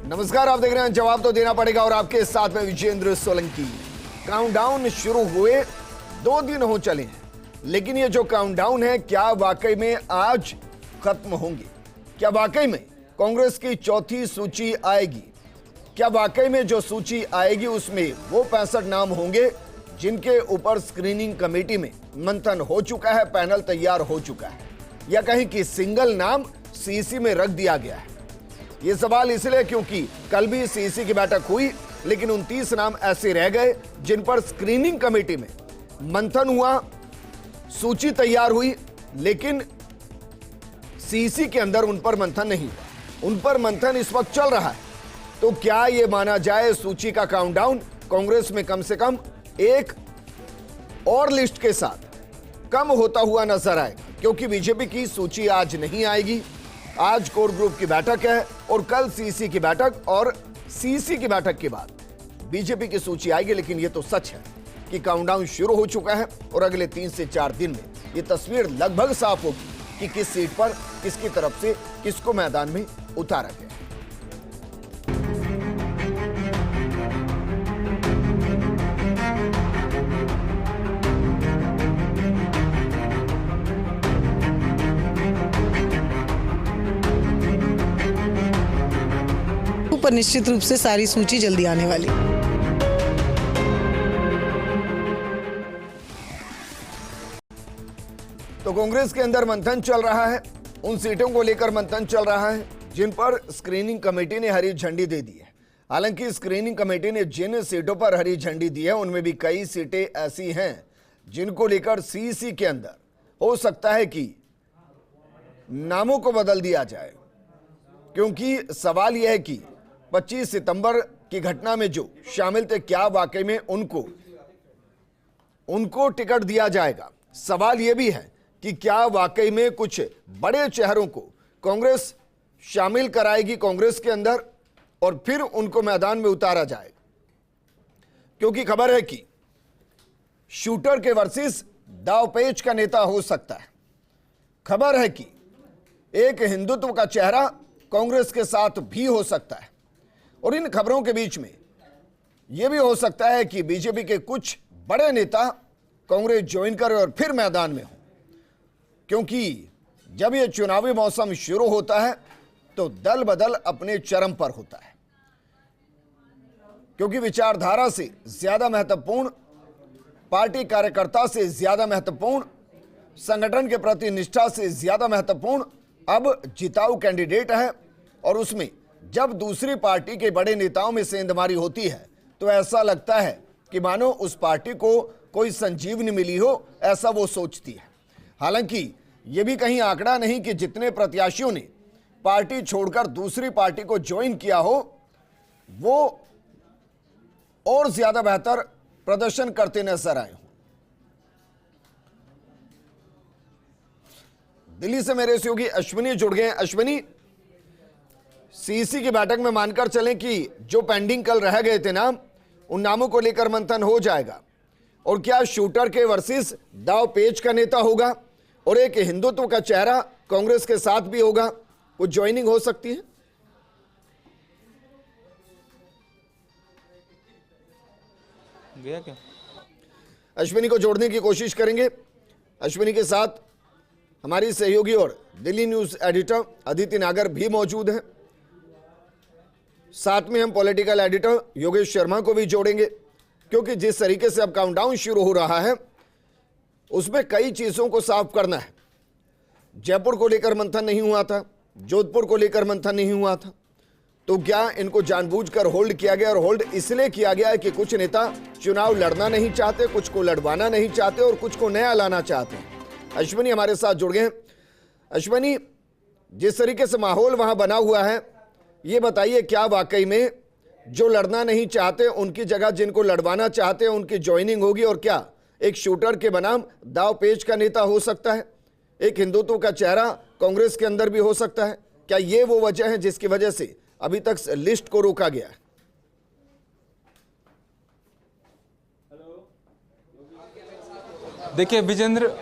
नमस्कार, आप देख रहे हैं जवाब तो देना पड़ेगा और आपके साथ में विजेंद्र सोलंकी। काउंटडाउन शुरू हुए 2 दिन हो चले हैं, लेकिन ये जो काउंटडाउन है क्या वाकई में आज खत्म होंगे? क्या वाकई में कांग्रेस की चौथी सूची आएगी? क्या वाकई में जो सूची आएगी उसमें वो 65 नाम होंगे जिनके ऊपर स्क्रीनिंग कमेटी में मंथन हो चुका है, पैनल तैयार हो चुका है, या कहीं कि सिंगल नाम सीसी में रख दिया गया है? ये सवाल इसलिए क्योंकि कल भी सीसी की बैठक हुई, लेकिन 29 नाम ऐसे रह गए जिन पर स्क्रीनिंग कमेटी में मंथन हुआ, सूची तैयार हुई, लेकिन सीसी के अंदर उन पर मंथन नहीं हुआ। उन पर मंथन इस वक्त चल रहा है। तो क्या यह माना जाए सूची का काउंटडाउन कांग्रेस में कम से कम एक और लिस्ट के साथ कम होता हुआ नजर आएगा? क्योंकि बीजेपी की सूची आज नहीं आएगी। आज कोर ग्रुप की बैठक है और कल सीसी की बैठक, और सीसी की बैठक के बाद बीजेपी की सूची आएगी। लेकिन यह तो सच है कि काउंटडाउन शुरू हो चुका है और अगले 3 से 4 दिन में यह तस्वीर लगभग साफ होगी कि किस सीट पर किसकी तरफ से किसको मैदान में उतारा गया। पर निश्चित रूप से सारी सूची जल्दी आने वाली। तो कांग्रेस के अंदर मंथन चल रहा है, उन सीटों को लेकर मंथन चल रहा है जिन पर स्क्रीनिंग कमेटी ने हरी झंडी दे दी है। हालांकि स्क्रीनिंग कमेटी ने जिन सीटों पर हरी झंडी दी है उनमें भी कई सीटें ऐसी हैं जिनको लेकर सीसी के अंदर हो सकता है कि नामों को बदल दिया जाए, क्योंकि सवाल यह है कि 25 सितंबर की घटना में जो शामिल थे, क्या वाकई में उनको टिकट दिया जाएगा? सवाल यह भी है कि क्या वाकई में कुछ बड़े चेहरों को कांग्रेस शामिल कराएगी कांग्रेस के अंदर और फिर उनको मैदान में उतारा जाएगा? क्योंकि खबर है कि शूटर के वर्सेस दावपेच का नेता हो सकता है। खबर है कि एक हिंदुत्व का चेहरा कांग्रेस के साथ भी हो सकता है, और इन खबरों के बीच में यह भी हो सकता है कि बीजेपी के कुछ बड़े नेता कांग्रेस ज्वाइन करें और फिर मैदान में हो। क्योंकि जब यह चुनावी मौसम शुरू होता है तो दल बदल अपने चरम पर होता है, क्योंकि विचारधारा से ज्यादा महत्वपूर्ण, पार्टी कार्यकर्ता से ज्यादा महत्वपूर्ण, संगठन के प्रति निष्ठा से ज्यादा महत्वपूर्ण अब जिताऊ कैंडिडेट है। और उसमें जब दूसरी पार्टी के बड़े नेताओं में सेंधमारी होती है तो ऐसा लगता है कि मानो उस पार्टी को कोई संजीवनी मिली हो, ऐसा वो सोचती है। हालांकि यह भी कहीं आंकड़ा नहीं कि जितने प्रत्याशियों ने पार्टी छोड़कर दूसरी पार्टी को ज्वाइन किया हो वो और ज्यादा बेहतर प्रदर्शन करते नजर आए हों। दिल्ली से मेरे सहयोगी अश्विनी जुड़ गए। अश्विनी, सीसी की बैठक में मानकर चलें कि जो पेंडिंग कल रह गए थे नाम, उन नामों को लेकर मंथन हो जाएगा, और क्या शूटर के वर्सेस दाव पेच का नेता होगा और एक हिंदुत्व का चेहरा कांग्रेस के साथ भी होगा? कुछ ज्वाइनिंग हो सकती है? गया क्या? अश्विनी को जोड़ने की कोशिश करेंगे। अश्विनी के साथ हमारी सहयोगी और दिल्ली न्यूज एडिटर अदिति नागर भी मौजूद हैं। साथ में हम पॉलिटिकल एडिटर योगेश शर्मा को भी जोड़ेंगे, क्योंकि जिस तरीके से अब काउंटडाउन शुरू हो रहा है उसमें कई चीजों को साफ करना है। जयपुर को लेकर मंथन नहीं हुआ था, जोधपुर को लेकर मंथन नहीं हुआ था, तो क्या इनको जानबूझकर होल्ड किया गया? और होल्ड इसलिए किया गया है कि कुछ नेता चुनाव लड़ना नहीं चाहते, कुछ को लड़वाना नहीं चाहते और कुछ को नया लाना चाहते हैं। अश्विनी हमारे साथ जुड़ गए। अश्विनी, जिस तरीके से माहौल वहां बना हुआ है, ये बताइए क्या वाकई में जो लड़ना नहीं चाहते उनकी जगह जिनको लड़वाना चाहते हैं उनकी ज्वाइनिंग होगी? और क्या एक शूटर के बनाम दाव पेच का नेता हो सकता है, एक हिंदुत्व का चेहरा कांग्रेस के अंदर भी हो सकता है? क्या ये वो वजह है जिसकी वजह से अभी तक लिस्ट को रोका गया है? देखिए विजेंद्र,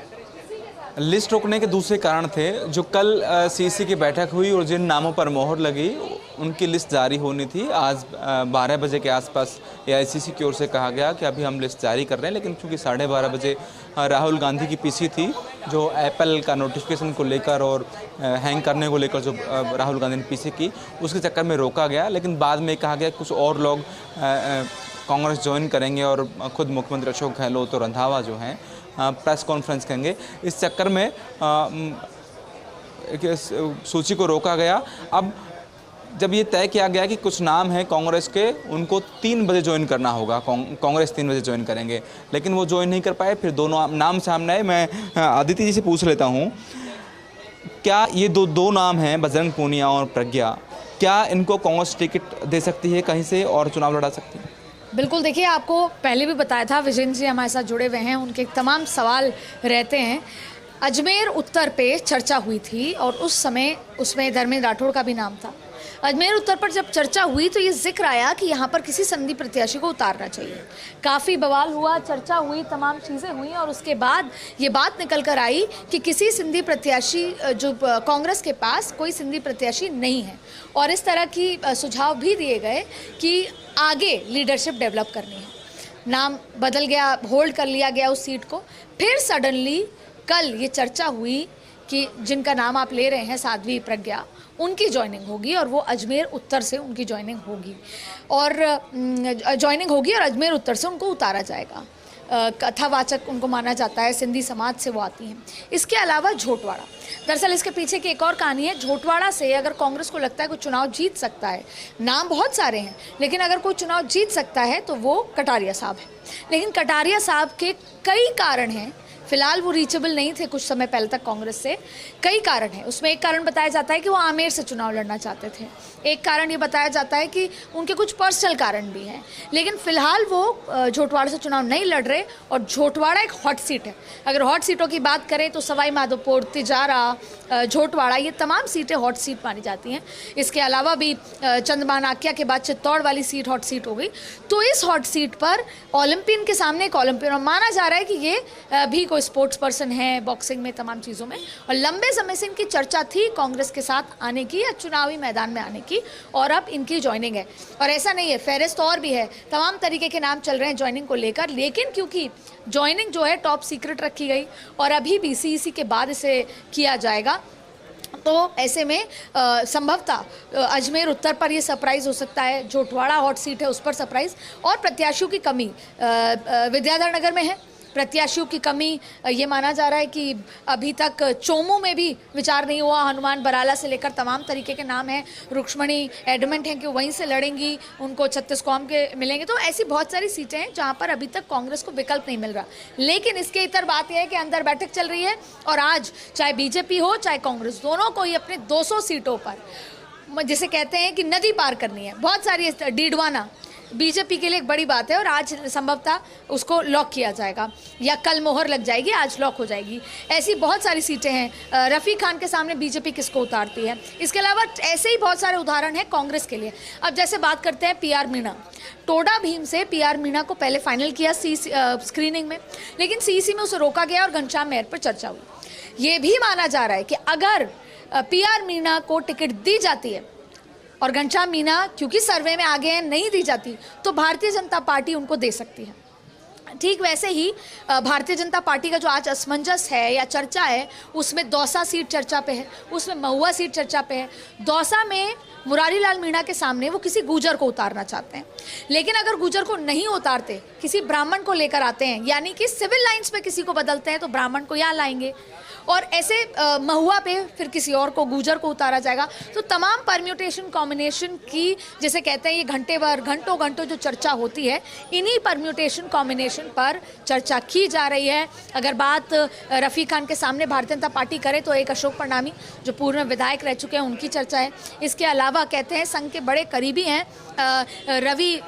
लिस्ट रोकने के दूसरे कारण थे। जो कल सीसी की बैठक हुई और जिन नामों पर मोहर लगी उनकी लिस्ट जारी होनी थी। आज 12 बजे के आसपास AICC की ओर से कहा गया कि अभी हम लिस्ट जारी कर रहे हैं, लेकिन चूँकि 12:30 बजे राहुल गांधी की PC थी जो एप्पल का नोटिफिकेशन को लेकर और हैंग करने को लेकर जो राहुल गांधी ने PC की, उसके चक्कर में रोका गया। लेकिन बाद में कहा गया कुछ और लोग कांग्रेस ज्वाइन करेंगे और खुद मुख्यमंत्री अशोक गहलोत और रंधावा जो हैं प्रेस कॉन्फ्रेंस करेंगे। इस चक्कर में सूची को रोका गया। अब जब ये तय किया गया कि कुछ नाम हैं कांग्रेस के, उनको 3 बजे ज्वाइन करना होगा, कांग्रेस 3 बजे ज्वाइन करेंगे, लेकिन वो ज्वाइन नहीं कर पाए। फिर दोनों नाम सामने आए। मैं आदित्य जी से पूछ लेता हूँ, क्या ये दो नाम हैं बजरंग पूनिया और प्रज्ञा, क्या इनको कांग्रेस टिकट दे सकती है कहीं से और चुनाव लड़ा सकती है? बिल्कुल, देखिए आपको पहले भी बताया था, विजयन जी हमारे साथ जुड़े हुए हैं, उनके तमाम सवाल रहते हैं। अजमेर उत्तर पे चर्चा हुई थी और उस समय उसमें धर्मेंद्र राठौड़ का भी नाम था। अजमेर उत्तर पर जब चर्चा हुई तो ये जिक्र आया कि यहाँ पर किसी संधि प्रत्याशी को उतारना चाहिए। काफ़ी बवाल हुआ, चर्चा हुई, तमाम चीज़ें हुई और उसके बाद ये बात निकल कर आई कि किसी सिंधी प्रत्याशी जो कांग्रेस के पास कोई सिंधी प्रत्याशी नहीं है और इस तरह की सुझाव भी दिए गए कि आगे लीडरशिप डेवलप करनी है। नाम बदल गया, होल्ड कर लिया गया उस सीट को। फिर सडनली कल ये चर्चा हुई कि जिनका नाम आप ले रहे हैं साध्वी प्रज्ञा, उनकी ज्वाइनिंग होगी और वो अजमेर उत्तर से उनकी ज्वाइनिंग होगी और अजमेर उत्तर से उनको उतारा जाएगा। कथावाचक उनको माना जाता है, सिंधी समाज से वो आती हैं। इसके अलावा झोटवाड़ा, दरअसल इसके पीछे की एक और कहानी है। झोटवाड़ा से अगर कांग्रेस को लगता है कोई चुनाव जीत सकता है, नाम बहुत सारे हैं, लेकिन अगर कोई चुनाव जीत सकता है तो वो कटारिया साहब है। लेकिन कटारिया साहब के कई कारण हैं। फिलहाल वो रीचेबल नहीं थे कुछ समय पहले तक कांग्रेस से। कई कारण हैं, उसमें एक कारण बताया जाता है कि वो आमेर से चुनाव लड़ना चाहते थे। एक कारण ये बताया जाता है कि उनके कुछ पर्सनल कारण भी हैं। लेकिन फिलहाल वो झोटवाड़ा से चुनाव नहीं लड़ रहे और झोटवाड़ा एक हॉट सीट है। अगर हॉट सीटों की बात करें तो सवाई माधोपुर, तिजारा, झोटवाड़ा, ये तमाम सीटें हॉट सीट मानी जाती हैं। इसके अलावा भी चंद्रमानाक्या के बाद चित्तौड़ वाली सीट हॉट सीट हो गई। तो इस हॉट सीट पर ओलंपियन के सामने एक ओलंपियन, और माना जा रहा है कि ये भी कोई स्पोर्ट्स पर्सन है, बॉक्सिंग में, तमाम चीज़ों में, और लंबे समय से इनकी चर्चा थी कांग्रेस के साथ आने की या चुनावी मैदान में आने की, और अब इनकी ज्वाइनिंग है। और ऐसा नहीं है, फेहरिस्त और भी है, तमाम तरीके के नाम चल रहे हैं ज्वाइनिंग को लेकर। लेकिन क्योंकि ज्वाइनिंग जो है टॉप सीक्रेट रखी गई और अभी भी CEC के बाद इसे किया जाएगा, तो ऐसे में संभवतः अजमेर उत्तर पर ये सरप्राइज़ हो सकता है। झोटवाड़ा हॉट सीट है, उस पर सरप्राइज़। और प्रत्याशियों की कमी विद्याधर नगर में है। प्रत्याशियों की कमी, ये माना जा रहा है कि अभी तक चोमू में भी विचार नहीं हुआ। हनुमान बराला से लेकर तमाम तरीके के नाम हैं। रुक्ष्मणी एडमेंट हैं कि वहीं से लड़ेंगी, उनको 36 कौम के मिलेंगे। तो ऐसी बहुत सारी सीटें हैं जहां पर अभी तक कांग्रेस को विकल्प नहीं मिल रहा। लेकिन इसके इतर बात यह है कि अंदर बैठक चल रही है और आज चाहे BJP हो चाहे कांग्रेस, दोनों को ही अपने 200 सीटों पर, जिसे कहते हैं कि नदी पार करनी है। बहुत सारी डीडवाना BJP के लिए एक बड़ी बात है और आज संभवतः उसको लॉक किया जाएगा या कल मोहर लग जाएगी, आज लॉक हो जाएगी। ऐसी बहुत सारी सीटें हैं। रफ़ी खान के सामने BJP किसको उतारती है। इसके अलावा ऐसे ही बहुत सारे उदाहरण हैं कांग्रेस के लिए। अब जैसे बात करते हैं PR मीणा, टोडा भीम से PR मीणा को पहले फाइनल किया स्क्रीनिंग में, लेकिन CEC में उसे रोका गया और घनश्याम मेहर पर चर्चा हुई। ये भी माना जा रहा है कि अगर PR मीणा को टिकट दी जाती है और घनश्याम मीणा क्योंकि सर्वे में आगे हैं, नहीं दी जाती, तो भारतीय जनता पार्टी उनको दे सकती है। ठीक वैसे ही भारतीय जनता पार्टी का जो आज असमंजस है या चर्चा है, उसमें दौसा सीट चर्चा पे है, उसमें महुआ सीट चर्चा पे है। दौसा में मुरारी लाल मीणा के सामने वो किसी गुर्जर को उतारना चाहते हैं, लेकिन अगर गुर्जर को नहीं उतारते, किसी ब्राह्मण को लेकर आते हैं, यानी कि सिविल लाइंस पे किसी को बदलते हैं, तो ब्राह्मण को यहाँ लाएंगे और ऐसे महुआ पे फिर किसी और को, गुर्जर को उतारा जाएगा। तो तमाम परम्यूटेशन कॉम्बिनेशन की, जैसे कहते हैं, ये घंटे भर घंटों जो चर्चा होती है, इन्हीं परम्यूटेशन कॉम्बिनेशन पर चर्चा की जा रही है। अगर बात रफ़ी खान के सामने भारतीय जनता पार्टी करे तो एक अशोक परनामी जो पूर्व विधायक रह चुके हैं, उनकी चर्चा है। इसके अलावा कहते हैं संघ के बड़े करीबी हैं रवि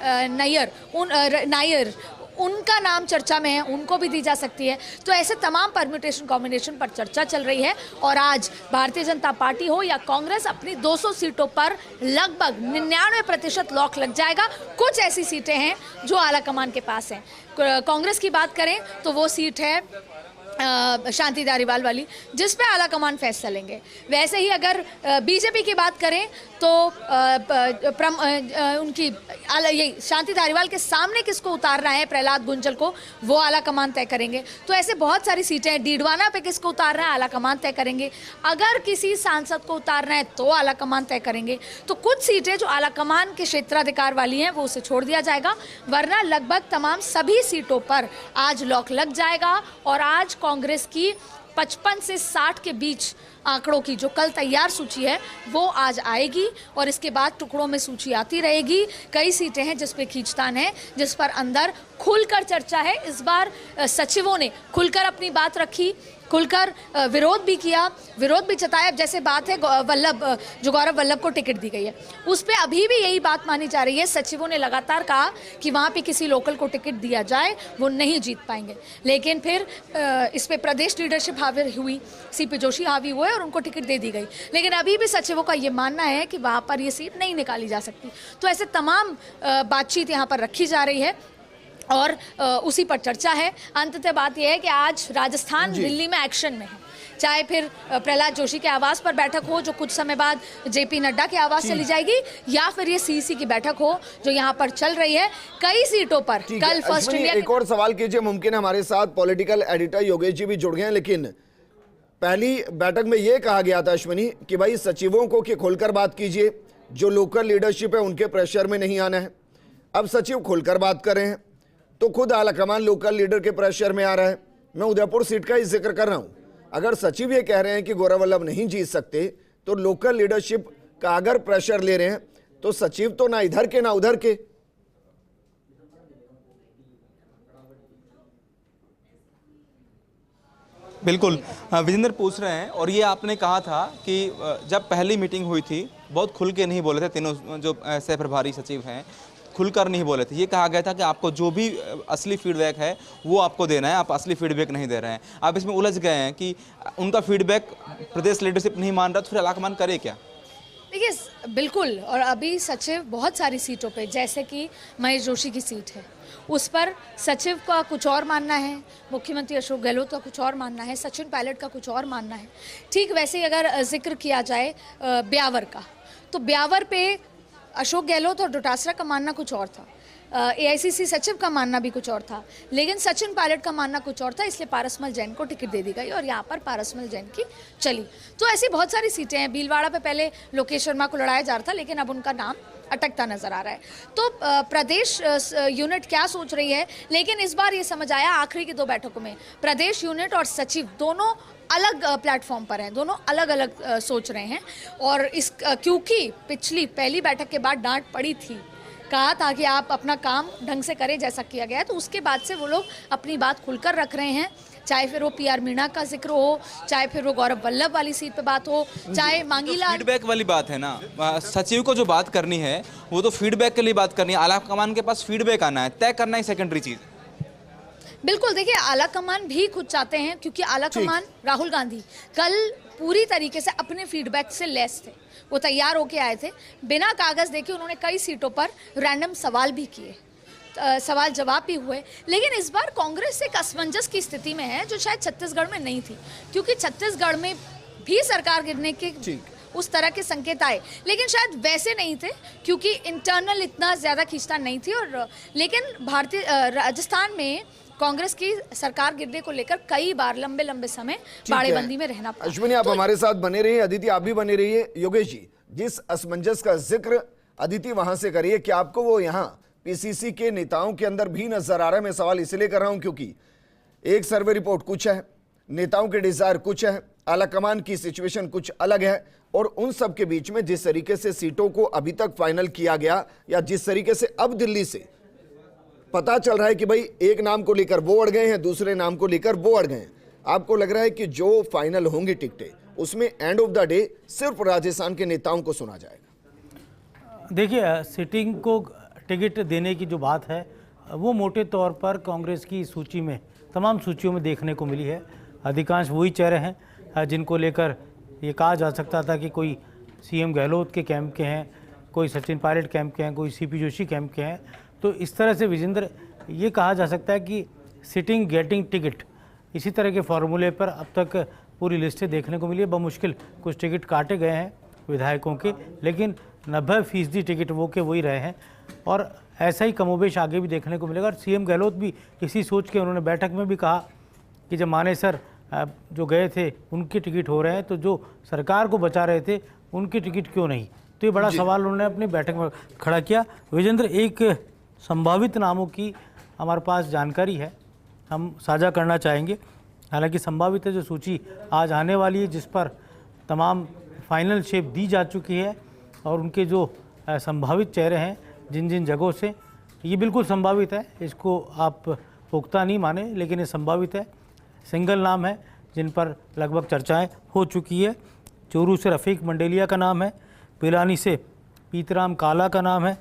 नायर, उनका नाम चर्चा में है, उनको भी दी जा सकती है। तो ऐसे तमाम परम्यूटेशन कॉम्बिनेशन पर चर्चा चल रही है और आज भारतीय जनता पार्टी हो या कांग्रेस, अपनी 200 सीटों पर लगभग 99% लॉक लग जाएगा। कुछ ऐसी सीटें हैं जो आला कमान के पास हैं। कांग्रेस की बात करें तो वो सीट है शांति धारीवाल वाली, जिस पे आला कमान फैसला लेंगे। वैसे ही अगर बीजेपी की बात करें तो उनकी यही शांति धारीवाल के सामने किसको उतारना है, प्रहलाद गुंजल को, वो आला कमान तय करेंगे। तो ऐसे बहुत सारी सीटें हैं। डीडवाना पे किसको उतारना है, आला कमान तय करेंगे। अगर किसी सांसद को उतारना है तो आला कमान तय करेंगे। तो कुछ सीटें जो आला कमान के क्षेत्राधिकार वाली हैं वो उसे छोड़ दिया जाएगा, वरना लगभग तमाम सभी सीटों पर आज लॉक लग जाएगा। और आज कांग्रेस की 55 से 60 के बीच आंकड़ों की जो कल तैयार सूची है वो आज आएगी और इसके बाद टुकड़ों में सूची आती रहेगी। कई सीटें हैं जिस पे खींचतान है, जिस पर अंदर खुलकर चर्चा है। इस बार सचिवों ने खुलकर अपनी बात रखी, खुलकर विरोध भी किया, विरोध भी जताया। जैसे बात है गौरव वल्लभ को टिकट दी गई है, उस पर अभी भी यही बात मानी जा रही है। सचिवों ने लगातार कहा कि वहाँ पे किसी लोकल को टिकट दिया जाए, वो नहीं जीत पाएंगे। लेकिन फिर इस पे प्रदेश लीडरशिप हावी हुई, सीपी जोशी हावी हुए और उनको टिकट दे दी गई। लेकिन अभी भी सचिवों का ये मानना है कि वहाँ पर ये सीट नहीं निकाली जा सकती। तो ऐसे तमाम बातचीत यहाँ पर रखी जा रही है और उसी पर चर्चा है। अंततः बात यह है कि आज राजस्थान दिल्ली में एक्शन में है, चाहे फिर प्रहलाद जोशी के आवास पर बैठक हो जो कुछ समय बाद जेपी नड्डा के आवास चली जाएगी, या फिर ये सीसी की बैठक हो जो यहाँ पर चल रही है कई सीटों पर। कल फर्स्ट इंडिया एक और सवाल कीजिए, मुमकिन है हमारे साथ पॉलिटिकल एडिटर योगेश जी भी जुड़ गए हैं, लेकिन पहली बैठक में यह कहा गया था अश्विनी कि भाई सचिवों को कि खुलकर बात कीजिए, जो लोकल लीडरशिप है उनके प्रेशर में नहीं आना है। अब सचिव खुलकर बात कर रहे हैं तो खुद आलाकमान लोकल लीडर के प्रेशर में आ रहा है। मैं उदयपुर सीट का ही जिक्र कर रहा हूं। अगर सचिव ये कह रहे हैं कि गौरव वल्लभ नहीं जीत सकते, तो लोकल लीडरशिप का अगर प्रेशर ले रहे हैं तो सचिव तो ना इधर के ना उधर के। बिल्कुल विजेंद्र पूछ रहे हैं, और ये आपने कहा था कि जब पहली मीटिंग हुई थी बहुत खुल के नहीं बोले थे, तीनों जो सह प्रभारी सचिव हैं खुलकर नहीं बोले थे। ये कहा गया था कि आपको जो भी असली फीडबैक है वो आपको देना है, आप असली फीडबैक नहीं दे रहे हैं। आप इसमें उलझ गए हैं कि उनका फीडबैक प्रदेश लीडरशिप नहीं मान रहा, तो फिर आलाकमान करे क्या? देखिए बिल्कुल, और अभी सचिव बहुत सारी सीटों पे, जैसे कि महेश जोशी की सीट है, उस पर सचिव का कुछ और मानना है, मुख्यमंत्री अशोक गहलोत का कुछ और मानना है, सचिन पायलट का कुछ और मानना है। ठीक वैसे ही अगर जिक्र किया जाए ब्यावर का, तो ब्यावर पे अशोक गहलोत और डोटासरा का मानना कुछ और था, एआईसीसी सचिव का मानना भी कुछ और था, लेकिन सचिन पायलट का मानना कुछ और था, इसलिए पारसमल जैन को टिकट दे दी गई और यहाँ पर पारसमल जैन की चली। तो ऐसी बहुत सारी सीटें हैं। भीलवाड़ा पे पहले लोकेश शर्मा को लड़ाया जा रहा था, लेकिन अब उनका नाम अटकता नजर आ रहा है। तो प्रदेश यूनिट क्या सोच रही है, लेकिन इस बार ये समझ आया आखिरी की 2 बैठकों में प्रदेश यूनिट और सचिव दोनों अलग प्लेटफॉर्म पर हैं, दोनों अलग अलग सोच रहे हैं। और इस क्योंकि पिछली पहली बैठक के बाद डांट पड़ी थी, कहा था कि आप अपना काम ढंग से करें जैसा किया गया है, तो उसके बाद से वो लोग अपनी बात खुलकर रख रहे हैं। चाहे फिर वो पीआर मीणा का जिक्र हो, चाहे फिर वो गौरव वल्लभ वाली सीट पे बात हो, चाहे मांगीलाल। फीडबैक वाली बात है ना, सचिव को जो बात करनी है वो तो फीडबैक के लिए बात करनी है। आलाकमान के पास फीडबैक आना है, तय करना ही सेकेंडरी चीज। बिल्कुल, देखिए आलाकमान भी खुद चाहते हैं, क्योंकि आलाकमान राहुल गांधी कल पूरी तरीके से अपने फीडबैक से लेस थे, वो तैयार होके आए थे, बिना कागज देके उन्होंने कई सीटों पर रैंडम सवाल भी किए, सवाल जवाब भी हुए। लेकिन इस बार कांग्रेस एक असमंजस की स्थिति में है जो शायद छत्तीसगढ़ में नहीं थी, क्योंकि छत्तीसगढ़ में भी सरकार गिरने के उस तरह के संकेत आए, लेकिन शायद वैसे नहीं थे क्योंकि इंटरनल इतना ज्यादा खींचतान नहीं थी। और लेकिन राजस्थान में कांग्रेस की सरकार गिरने को लेकर कई बार लंबे लंबे समय बाड़ेबंदी में रहना पड़ा। अश्विनी आप हमारे साथ बने रहिए, अदिति आप भी बने रहिए। योगेश जी, जिस असमंजस का जिक्र अदिति वहां से करिए, क्या आपको वो यहाँ पीसीसी के नेताओं के अंदर भी नजर आ रहा है? मैं सवाल इसलिए कर रहा हूं क्योंकि एक सर्वे रिपोर्ट कुछ है, नेताओं के डिजायर कुछ है, आलाकमान की सिचुएशन कुछ अलग है, और उन सब के बीच में जिस तरीके से सीटों को अभी तक फाइनल किया गया, या जिस तरीके से अब दिल्ली से पता चल रहा है कि भाई एक नाम को लेकर वो अड़ गए हैं, दूसरे नाम को लेकर वो अड़ गए हैं, आपको लग रहा है कि जो फाइनल होंगी टिकटें उसमें एंड ऑफ द डे सिर्फ राजस्थान के नेताओं को सुना जाएगा? देखिए, सिटिंग को टिकट देने की जो बात है वो मोटे तौर पर कांग्रेस की सूची में, तमाम सूचियों में देखने को मिली है। अधिकांश वही चेहरे हैं जिनको लेकर ये कहा जा सकता था कि कोई सीएम गहलोत के कैंप के हैं, कोई सचिन पायलट कैंप के हैं, कोई सीपी जोशी कैंप के हैं। तो इस तरह से विजेंद्र ये कहा जा सकता है कि सिटिंग गेटिंग टिकट इसी तरह के फॉर्मूले पर अब तक पूरी लिस्टें देखने को मिली है। बमुश्किल कुछ टिकट काटे गए हैं विधायकों के, लेकिन 90% टिकट वो के वही रहे हैं और ऐसा ही कमोबेश आगे भी देखने को मिलेगा। और सीएम गहलोत भी इसी सोच के उन्होंने बैठक में भी कहा कि जब मानेसर जो गए थे उनके टिकट हो रहे हैं तो जो सरकार को बचा रहे थे उनके टिकट क्यों नहीं। तो ये बड़ा सवाल उन्होंने अपनी बैठक में खड़ा किया। विजेंद्र, एक संभावित नामों की हमारे पास जानकारी है, हम साझा करना चाहेंगे। हालांकि संभावित है जो सूची आज आने वाली है, जिस पर तमाम फाइनल शेप दी जा चुकी है और उनके जो संभावित चेहरे हैं जिन जिन जगहों से, ये बिल्कुल संभावित है, इसको आप पुख्ता नहीं माने, लेकिन ये संभावित है। सिंगल नाम है जिन पर लगभग चर्चाएं हो चुकी है। चोरू से रफ़ीक मंडेलिया का नाम है, पिलानी से पीतराम काला का नाम है,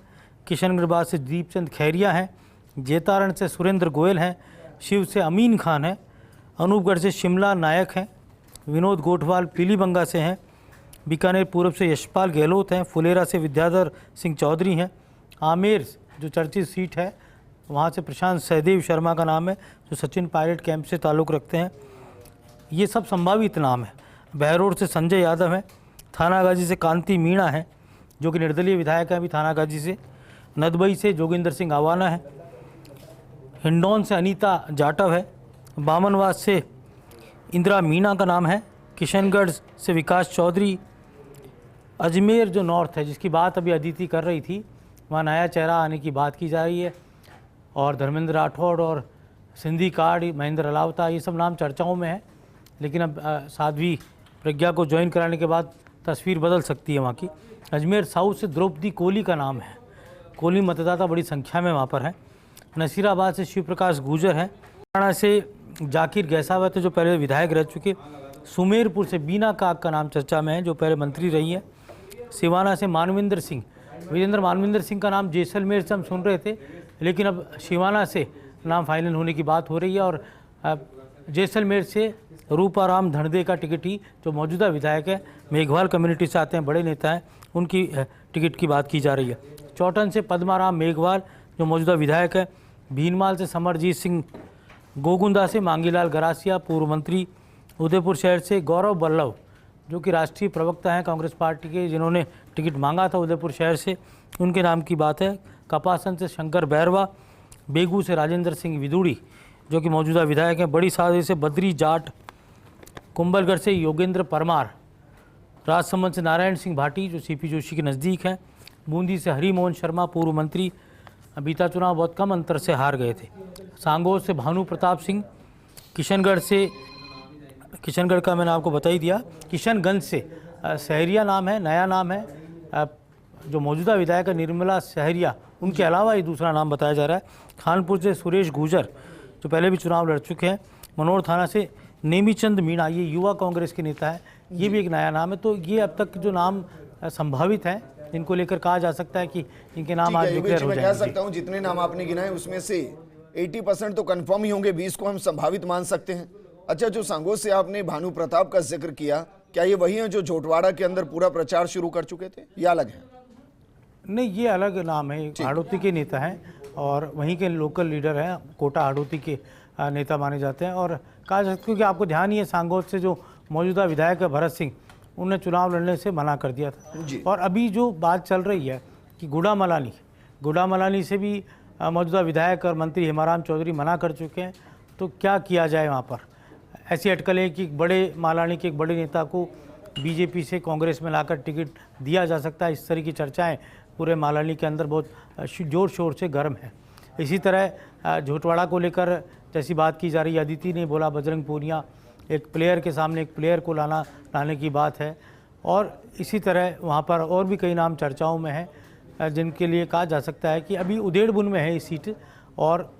किशनगढ़ से दीपचंद खैरिया हैं, जेतारण से सुरेंद्र गोयल हैं, शिव से अमीन खान है, अनूपगढ़ से शिमला नायक हैं, विनोद गोठवाल पीलीबंगा से हैं, बीकानेर पूर्व से यशपाल गहलोत हैं, फुलेरा से विद्याधर सिंह चौधरी हैं, आमेर जो चर्चित सीट है वहाँ से प्रशांत सहदेव शर्मा का नाम है जो सचिन पायलट कैंप से ताल्लुक़ रखते हैं। ये सब संभावित नाम है। बहरोड से संजय यादव हैं, थानागाजी से कांति मीणा है जो कि निर्दलीय विधायक हैं अभी थानागाजी से, नदबई से जोगिंदर सिंह आवाना है, हिंडौन से अनीता जाटव है, बामनवास से इंदिरा मीणा का नाम है, किशनगढ़ से विकास चौधरी, अजमेर जो नॉर्थ है जिसकी बात अभी अदिति कर रही थी, वहाँ नया चेहरा आने की बात की जा रही है, और धर्मेंद्र राठौड़ और सिंधी कार्ड महेंद्र अलावता, ये सब नाम चर्चाओं में है। लेकिन अब साध्वी प्रज्ञा को ज्वाइन कराने के बाद तस्वीर बदल सकती है वहाँ की। अजमेर साउथ से द्रौपदी कोहली का नाम है, कोहली मतदाता बड़ी संख्या में वहाँ पर है। नसीराबाद से शिव प्रकाश गुर्जर हैं, हरियाणा से जाकिर गैसावत जो पहले विधायक रह चुके, सुमेरपुर से बीना काग का नाम चर्चा में है जो पहले मंत्री रही है, सिवाना से मानविंदर सिंह, विजेंद्र मानविंदर सिंह का नाम जैसलमेर से हम सुन रहे थे, लेकिन अब शिवाना से नाम फाइनल होने की बात हो रही है। और जैसलमेर से रूपाराम धनदे का टिकट ही जो मौजूदा विधायक है, मेघवाल कम्युनिटी से आते हैं, बड़े नेता हैं, उनकी टिकट की बात की जा रही है। चौटन से पद्माराम मेघवाल जो मौजूदा विधायक है, भीनमाल से समरजीत सिंह, गोगुंदा से मांगीलाल गरासिया पूर्व मंत्री, उदयपुर शहर से गौरव बल्लभ जो कि राष्ट्रीय प्रवक्ता हैं कांग्रेस पार्टी के, जिन्होंने टिकट मांगा था उदयपुर शहर से, उनके नाम की बात है। कपासन से शंकर बैरवा, बेगू से राजेंद्र सिंह विदुड़ी जो कि मौजूदा विधायक हैं, बड़ी सादे से बद्री जाट, कुंभलगढ़ से योगेंद्र परमार, राजसमंद से नारायण सिंह भाटी जो सीपी जोशी के नज़दीक हैं, बूंदी से हरिमोहन शर्मा पूर्व मंत्री, बीता चुनाव बहुत कम अंतर से हार गए थे, सांगोर से भानु प्रताप सिंह, किशनगढ़ का मैंने आपको बता ही दिया, किशनगंज से सहरिया नाम है, नया नाम है, जो मौजूदा विधायक है निर्मला सहरिया, उनके अलावा ये दूसरा नाम बताया जा रहा है। खानपुर से सुरेश गुर्जर जो पहले भी चुनाव लड़ चुके हैं, मनोर थाना से नेमीचंद मीणा, ये युवा कांग्रेस के नेता है, ये भी एक नया नाम है। तो ये अब तक जो नाम संभावित हैं इनको लेकर कहा जा सकता है कि इनके नाम आज डिक्लेयर हो जाएंगे। मैं कह सकता हूं जितने नाम आपने गिनाए उसमें से 80% तो कंफर्म ही होंगे, 20 को हम संभावित मान सकते हैं। अच्छा, जो सांगों से आपने भानु प्रताप का जिक्र किया, क्या ये वही हैं जो झोटवाड़ा के अंदर पूरा प्रचार शुरू कर चुके थे या अलग है? नहीं, ये अलग नाम है, हाड़ौती के नेता हैं और वहीं के लोकल लीडर हैं, कोटा हाड़ौती के नेता माने जाते हैं। और कहा जा सकता है क्योंकि आपको ध्यान ही है सांगोद से जो मौजूदा विधायक है भरत सिंह, उन्हें चुनाव लड़ने से मना कर दिया था। और अभी जो बात चल रही है कि गुड़ा मलानी से भी मौजूदा विधायक और मंत्री हेमाराम चौधरी मना कर चुके हैं। तो क्या किया जाए वहाँ पर? ऐसी अटकलें कि बड़े मालानी के एक बड़े नेता को बीजेपी से कांग्रेस में लाकर टिकट दिया जा सकता है, इस तरह की चर्चाएं पूरे मालानी के अंदर बहुत जोर शोर से गर्म है। इसी तरह झोटवाड़ा को लेकर जैसी बात की जा रही है, अदिति ने बोला बजरंग पूनिया एक प्लेयर के सामने एक प्लेयर को लाने की बात है। और इसी तरह वहाँ पर और भी कई नाम चर्चाओं में हैं जिनके लिए कहा जा सकता है कि अभी उदेड़बुन में है ये सीट, और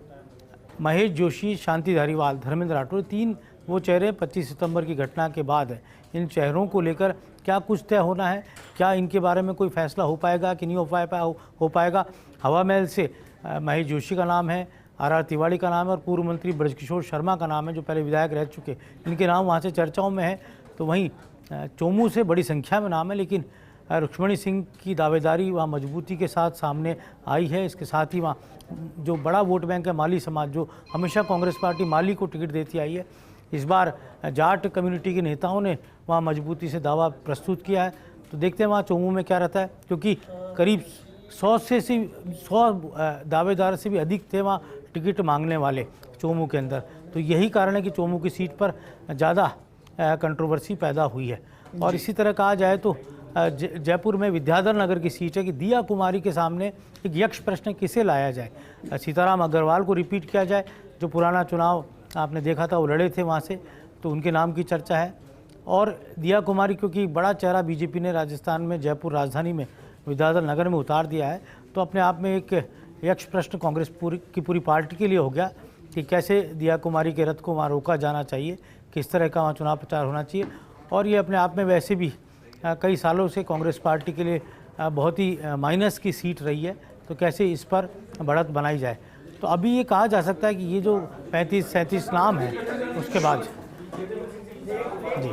महेश जोशी, शांति धारीवाल, धर्मेंद्र राठौड़, 3 वो चेहरे 25 सितंबर की घटना के बाद है। इन चेहरों को लेकर क्या कुछ तय होना है, क्या इनके बारे में कोई फैसला हो पाएगा कि नहीं हो पाएगा। हवा महल से महेश जोशी का नाम है, आर तिवाड़ी का नाम है, और पूर्व मंत्री ब्रजकिशोर शर्मा का नाम है जो पहले विधायक रह चुके, इनके नाम वहाँ से चर्चाओं में है। तो वहीं चोमू से बड़ी संख्या में नाम है, लेकिन रुक्मणी सिंह की दावेदारी वहाँ मजबूती के साथ सामने आई है। इसके साथ ही वहाँ जो बड़ा वोट बैंक है माली समाज, जो हमेशा कांग्रेस पार्टी माली को टिकट देती आई है, इस बार जाट कम्युनिटी के नेताओं ने वहाँ मजबूती से दावा प्रस्तुत किया है। तो देखते हैं वहाँ चोमू में क्या रहता है, क्योंकि करीब 100 दावेदार से भी अधिक थे वहाँ टिकट मांगने वाले चोमू के अंदर। तो यही कारण है कि चोमू की सीट पर ज़्यादा कंट्रोवर्सी पैदा हुई है। और इसी तरह कहा जाए तो जयपुर में विद्याधर नगर की सीट है कि दिया कुमारी के सामने एक यक्ष प्रश्न किसे लाया जाए, सीताराम अग्रवाल को रिपीट किया जाए, जो पुराना चुनाव आपने देखा था वो लड़े थे वहाँ से, तो उनके नाम की चर्चा है। और दिया कुमारी क्योंकि बड़ा चेहरा बीजेपी ने राजस्थान में जयपुर राजधानी में विद्याधर नगर में उतार दिया है, तो अपने आप में एक यक्ष प्रश्न कांग्रेस की पूरी पार्टी के लिए हो गया कि कैसे दिया कुमारी के रथ को वहाँ रोका जाना चाहिए, किस तरह का वहाँ चुनाव प्रचार होना चाहिए। और ये अपने आप में वैसे भी कई सालों से कांग्रेस पार्टी के लिए बहुत ही माइनस की सीट रही है, तो कैसे इस पर बढ़त बनाई जाए। तो अभी ये कहा जा सकता है कि ये जो 35-37 नाम है उसके बाद जी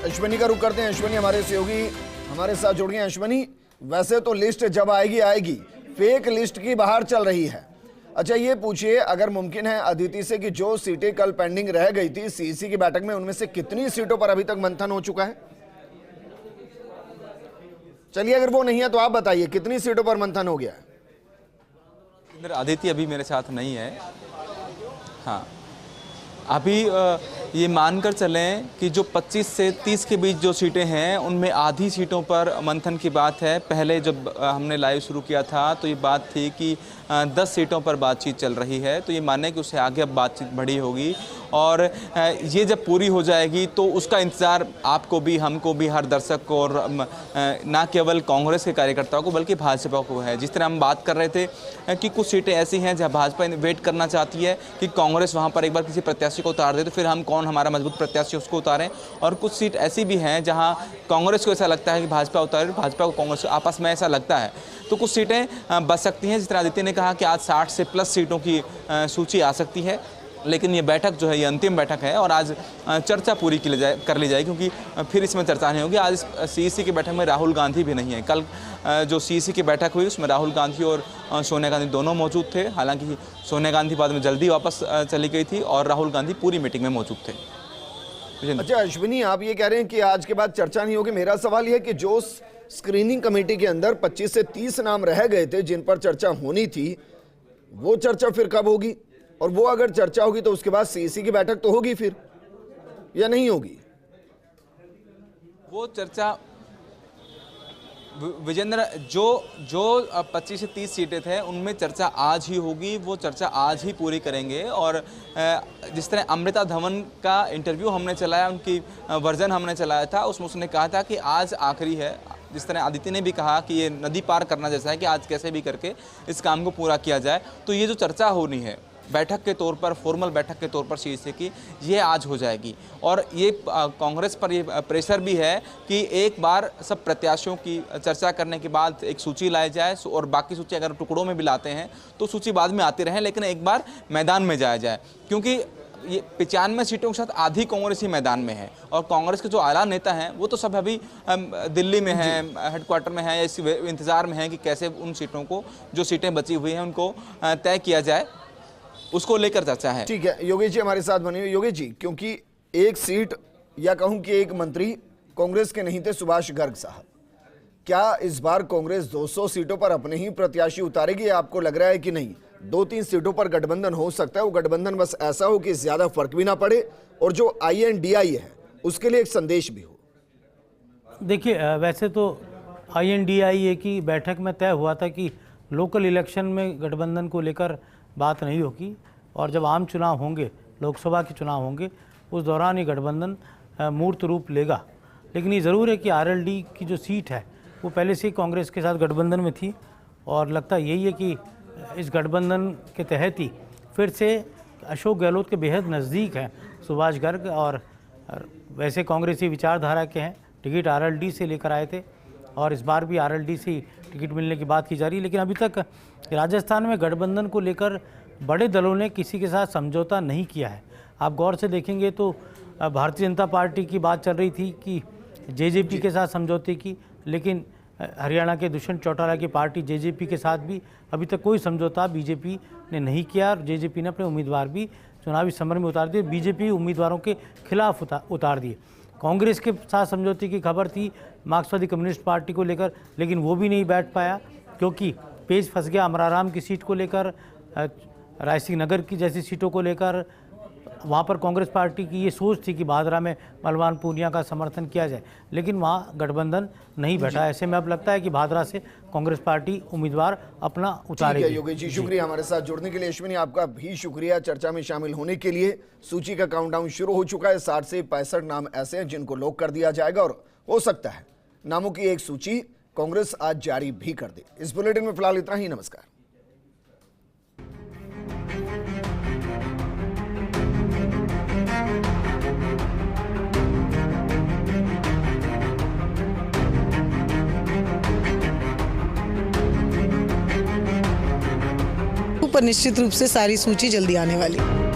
अश्वनी का रुख करते हैं। अश्वनी हमारे सहयोगी हमारे साथ जुड़ गए। अश्वनी, वैसे तो लिस्ट जब आएगी फेक लिस्ट की बाहर चल रही है। अच्छा ये पूछिए, अगर मुमकिन है अदिति से कि जो सीटें कल पेंडिंग रह गई थी सीईसी की बैठक में, उनमें से कितनी सीटों पर अभी तक मंथन हो चुका है? चलिए अगर वो नहीं है तो आप बताइए कितनी सीटों पर मंथन हो गया है? अदिति अभी मेरे साथ नहीं है। हाँ, अभी ये मानकर चलें कि जो 25 से 30 के बीच जो सीटें हैं उनमें आधी सीटों पर मंथन की बात है। पहले जब हमने लाइव शुरू किया था तो ये बात थी कि 10 सीटों पर बातचीत चल रही है, तो ये माने कि उससे आगे अब बातचीत बढ़ी होगी। और ये जब पूरी हो जाएगी तो उसका इंतज़ार आपको भी, हमको भी, हर दर्शक को, और ना केवल कांग्रेस के कार्यकर्ताओं को बल्कि भाजपा को है। जिस तरह हम बात कर रहे थे कि कुछ सीटें ऐसी हैं जहाँ भाजपा वेट करना चाहती है कि कांग्रेस वहाँ पर एक बार किसी प्रत्याशी को उतार दे तो फिर हम कौन हमारा मजबूत प्रत्याशी उसको उतारें, और कुछ सीट ऐसी भी हैं जहां कांग्रेस को ऐसा लगता है कि भाजपा उतारे, भाजपा को कांग्रेस आपस में ऐसा लगता है। तो कुछ सीटें बच सकती हैं। जिस तरह आदित्य ने कहा कि आज 60 से प्लस सीटों की सूची आ सकती है, लेकिन ये बैठक जो है ये अंतिम बैठक है और आज चर्चा पूरी कर ली जाएगी, क्योंकि फिर इसमें चर्चा नहीं होगी। आज सीईसी की बैठक में राहुल गांधी भी नहीं है। कल जो सीईसी की बैठक हुई उसमें राहुल गांधी और सोनिया गांधी दोनों मौजूद थे। हालांकि सोनिया गांधी बाद में जल्दी वापस चली गई थी और राहुल गांधी पूरी मीटिंग में मौजूद थे। अच्छा अश्विनी, आप ये कह रहे हैं कि आज के बाद चर्चा नहीं होगी। मेरा सवाल यह है कि जो स्क्रीनिंग कमेटी के अंदर 25 से 30 नाम रह गए थे जिन पर चर्चा होनी थी, वो चर्चा फिर कब होगी? और वो अगर चर्चा होगी तो उसके बाद सीईसी की बैठक तो होगी फिर, या नहीं होगी? वो चर्चा विजेंद्र, जो 25 से 30 सीटें थे उनमें चर्चा आज ही होगी, वो चर्चा आज ही पूरी करेंगे। और जिस तरह अमृता धवन का इंटरव्यू हमने चलाया, उनकी वर्जन हमने चलाया था, उसमें उसने कहा था कि आज आखिरी है। जिस तरह आदित्य ने भी कहा कि ये नदी पार करना जैसा है कि आज कैसे भी करके इस काम को पूरा किया जाए। तो ये जो चर्चा होनी है बैठक के तौर पर, फॉर्मल बैठक के तौर पर सीईसी की, ये आज हो जाएगी। और ये कांग्रेस पर ये प्रेशर भी है कि एक बार सब प्रत्याशियों की चर्चा करने के बाद एक सूची लाई जाए, और बाकी सूची अगर टुकड़ों में भी लाते हैं तो सूची बाद में आती रहे, लेकिन एक बार मैदान में जाया जाए। क्योंकि ये 95 सीटों के साथ आधी कांग्रेस ही मैदान में है, और कांग्रेस के जो आला नेता हैं वो तो सब अभी दिल्ली में हैं, हेडक्वार्टर में हैं, या इस इंतज़ार में हैं कि कैसे उन सीटों को, जो सीटें बची हुई हैं उनको तय किया जाए, उसको लेकर चर्चा है। ठीक है, योगेश जी हमारे साथ बने हुए। योगेश जी, क्योंकि एक सीट या कहूं कि एक मंत्री कांग्रेस के नहीं थे, सुभाष गर्ग साहब, क्या इस बार कांग्रेस 200 सीटों पर अपने ही प्रत्याशी उतारेगी? आपको लग रहा है कि नहीं 2-3 सीटों पर गठबंधन हो सकता है, वो गठबंधन बस ऐसा हो कि ज्यादा फर्क भी ना पड़े और जो INDI है उसके लिए एक संदेश भी हो? देखिए, वैसे तो INDI की बैठक में तय हुआ था कि लोकल इलेक्शन में गठबंधन को लेकर बात नहीं होगी, और जब आम चुनाव होंगे, लोकसभा के चुनाव होंगे, उस दौरान ये गठबंधन मूर्त रूप लेगा। लेकिन ये ज़रूर है कि RLD की जो सीट है वो पहले से ही कांग्रेस के साथ गठबंधन में थी, और लगता यही है कि इस गठबंधन के तहत ही फिर से अशोक गहलोत के बेहद नज़दीक हैं सुभाष गर्ग, और वैसे कांग्रेसी विचारधारा के हैं, टिकट RLD से लेकर आए थे, और इस बार भी RLD से टिकट मिलने की बात की जा रही है। लेकिन अभी तक राजस्थान में गठबंधन को लेकर बड़े दलों ने किसी के साथ समझौता नहीं किया है। आप गौर से देखेंगे तो भारतीय जनता पार्टी की बात चल रही थी कि JJP के साथ समझौते की, लेकिन हरियाणा के दुष्यंत चौटाला की पार्टी जेजेपी के साथ भी अभी तक कोई समझौता बीजेपी ने नहीं किया और जेजेपी ने अपने उम्मीदवार भी चुनावी समर में उतार दिए, बीजेपी उम्मीदवारों के खिलाफ उतार दिए। कांग्रेस के साथ समझौते की खबर थी मार्क्सवादी कम्युनिस्ट पार्टी को लेकर, लेकिन वो भी नहीं बैठ पाया क्योंकि पेच फंस गया अमराराम की सीट को लेकर, रायसिंह नगर की जैसी सीटों को लेकर। वहाँ पर कांग्रेस पार्टी की ये सोच थी कि भादरा में बलवान पूनिया का समर्थन किया जाए, लेकिन वहाँ गठबंधन नहीं बैठा। ऐसे में अब लगता है कि भादरा से कांग्रेस पार्टी उम्मीदवार अपना उतारेगी। योगेश जी शुक्रिया हमारे साथ जुड़ने के लिए। अश्विनी आपका भी शुक्रिया चर्चा में शामिल होने के लिए। सूची का काउंटडाउन शुरू हो चुका है। 60 से 65 नाम ऐसे हैं जिनको लॉक कर दिया जाएगा और हो सकता है नामों की एक सूची कांग्रेस आज जारी भी कर दे। इस बुलेटिन में फिलहाल इतना ही। नमस्कार। पर निश्चित रूप से सारी सूची जल्दी आने वाली है।